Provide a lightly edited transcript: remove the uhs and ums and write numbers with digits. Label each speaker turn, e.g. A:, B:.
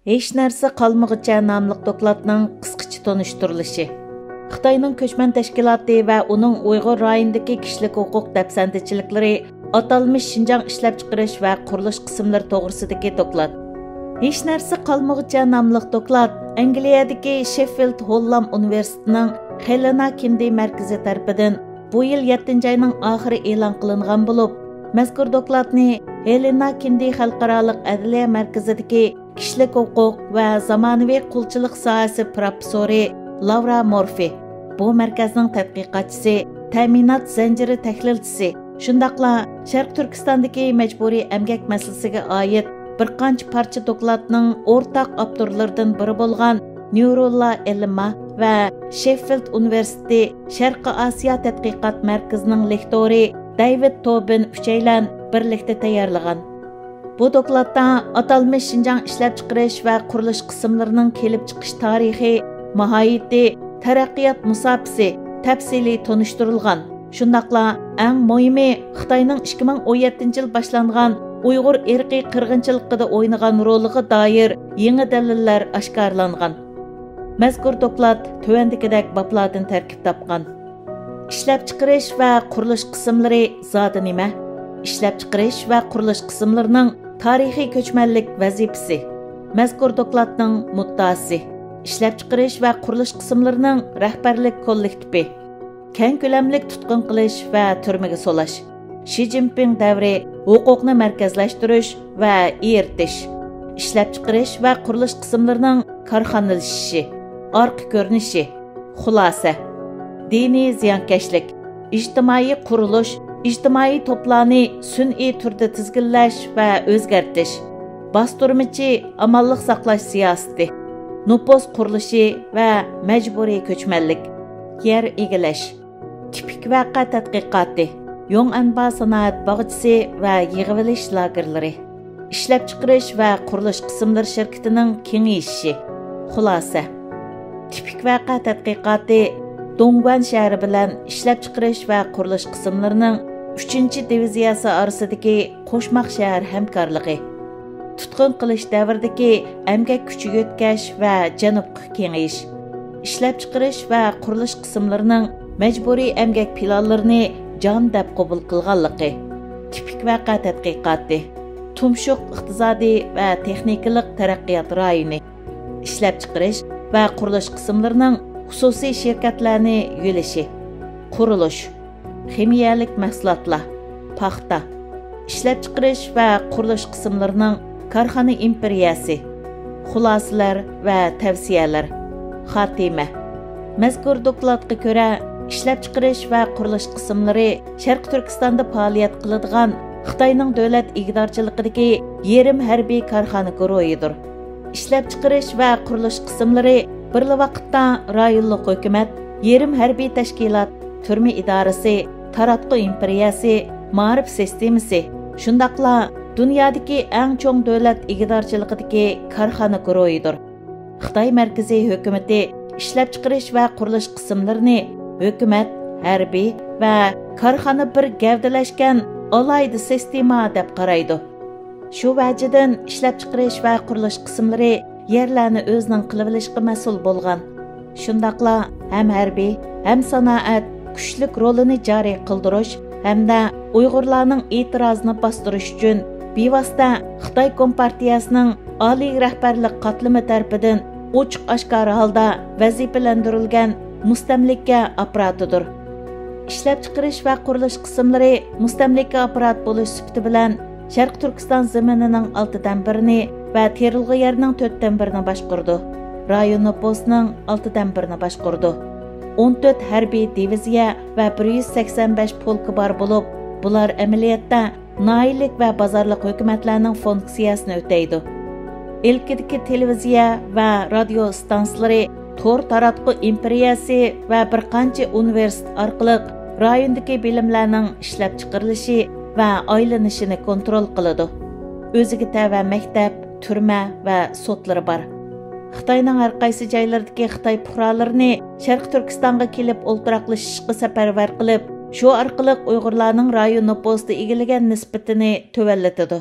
A: Hech narsa qolmag'icha nomli dokladning qisqacha tonishtirilishi. Xitoyning ko'chman tashkiloti va uning Uyg'ur rayonidagi kishilik huquq dafsandichiliklari atalmış Şinjan ishlab chiqarish va qurilish qismlari to'g'risidagi doklad. Hech narsa qolmag'icha nomli doklad Angliyadagi Sheffield Hallam Universitetining Helena Kindi markazi tarafidan bu yil 7-oyning oxiri e'lon qilingan bo'lib, mazkur dokladni Helena Kindi xalqaroliq adliya markazidagi kishilik huquq va zamonaviy qulchilik sohasi professori Laura Morphy, bu markazning tadqiqotchisi, ta'minot zanjiri tahlilchisi, shundaqla Sharq Turkistondagi majburiy emgak masalasiga oid bir qancha parcha dokladning o'rtaq avtorlaridan biri bo'lgan Nurulla Elma va Sheffield Universiteti Sharqi Osiyo tadqiqot markazining lektori David Tobin uchaylan birlikda tayyorlagan. Bu dokladda atalmış Şinjan ishlab chiqarish va qurilish qismlarining kelib chiqish tarixi, mahiyati, taraqqiyot musofasi tafsiliy tonishtirilgan. Shundaqla eng muhimi Xitoyning 2017-yil boshlangan Uyg'ur irqiy qirg'inchiligida o'ynagan roliga doir yangi dalillar oshkorlangan. Mazkur doklad tuvandagidek bablardan tarkib topgan. Ishlab chiqarish va qurilish qismlari zodi nima? Ishlab chiqarish va qurilish qismlarining tarixiy ko'chmanlik vazifasi. Mazkur dokladning muddaosi. Ishlab chiqarish va qurilish qismlarining rahbarlik kollektivi. Keng ko'lamlik tutqun qilish va turmaga solash. Xi Jinping davri huquqni markazlashtirish va eritish. Ishlab chiqarish va qurilish qismlarining korxonalashishi, orqa ko'rinishi, xulosa. Diniy ziyonkashlik, ijtimoiy qurilish, ijtimoiy to'plarni sun'iy turda tizginlash va o'zgartirish, bostirmachi amonlik saqlash siyosati, nupus qurilishi va majburiy ko'chmanlik, yer egillash, tipik vaqa tadqiqoti, yo'ng anba sanoat bog'chisi va yig'ilish lagerlari, ishlab chiqarish va qurilish qismlari shirkatining kengayishi, xulosa. Tipik vaqa tadqiqoti Dongguan shahri bilan ishlab chiqarish va qurilish qismlarining 3-diviziyasi orasidagi qo'shmaq shahar hamkorligi, tutqun qilish davridagi emgak kuchiga o'tkash va janubga kengayish, ishlab chiqarish va qurilish qismlarining majburiy emgak planlarini jon deb qabul qilganligi, tipik vaqa tadqiqoti, tumshuq iqtisodiy va texnikalik taraqqiyot rayoni, ishlab chiqarish va qurilish qismlarining xususiy shirkatlarni yo'lishi, qurilish, ximiyalik mahsulotlar, paxta, ishlab chiqarish va qurilish qismlarining korxona imperiyasi, xulosalar va tavsiyalar, xotima. Mazkur dokladga ko'ra, ishlab chiqarish va qurilish qismlari Sharq Turkistonda faoliyat qiladigan Xitoyning davlat ig'dorchiligidagi yerim harbiy korxona guruhidir. Ishlab chiqarish va qurilish qismlari bir vaqtda rayonlik hukumat, yerim harbiy tashkilot, turma idorasi, taratqu imperiyasi, ma'rif sistemasi, shundaqla dunyodagi eng cho'ng davlat ig'dorchiligidagi korxona guruhidir. Xitoy markaziy hukumati ishlab chiqarish va qurilish qismlarini hukumat, harbiy va korxona bir gavdalashgan alayda sistema deb qaraydi. Shu vajidan ishlab chiqarish va qurilish qismlari yerlarni o'zining qilib olishga mas'ul bo'lgan. Shundaqla ham harbiy, ham sanoat kuchlik rolini joriy qildirish hamda Uyg'urlarning e'tirozini bostirish uchun bevosita Xitoy Kompartiyasining oliy rahbarlik qatlami tarafidan ochiq-oshkor holda vazifalantirilgan mustamlika apparatidir. Ishlab chiqarish va qurilish qismlari mustamlika apparat bo'lish sifati bilan Sharq Turkiston zaminining 6dan birini va terilg'i yerning 4dan birini boshqurdi. Rayon nüfusining 6dan birini boshqurdi. 14 harbiy diviziya va 185 polk bor bo'lib, bular amaliyotda noillik va bozorlik hukumatlarning funksiyasini o'taydi. Ilkidagi televiziya va radio stansiyalar to'r taratqu imperiyasi va bir qancha universitet orqali rayondagi bilimlarning ishlab chiqarilishi va aylanishini kontrol qiladi. O'ziga tava maktab, turma va sotlari bor. Xitoyning har qaysi joylaridagi Xitoy fuqarolarini Sharq Turkistonga kelib o'ltiraqlashishga safarbar qilib, shu orqali Uyg'urlarning rayon nüfusida egillagan nisbatini tuvallatadi.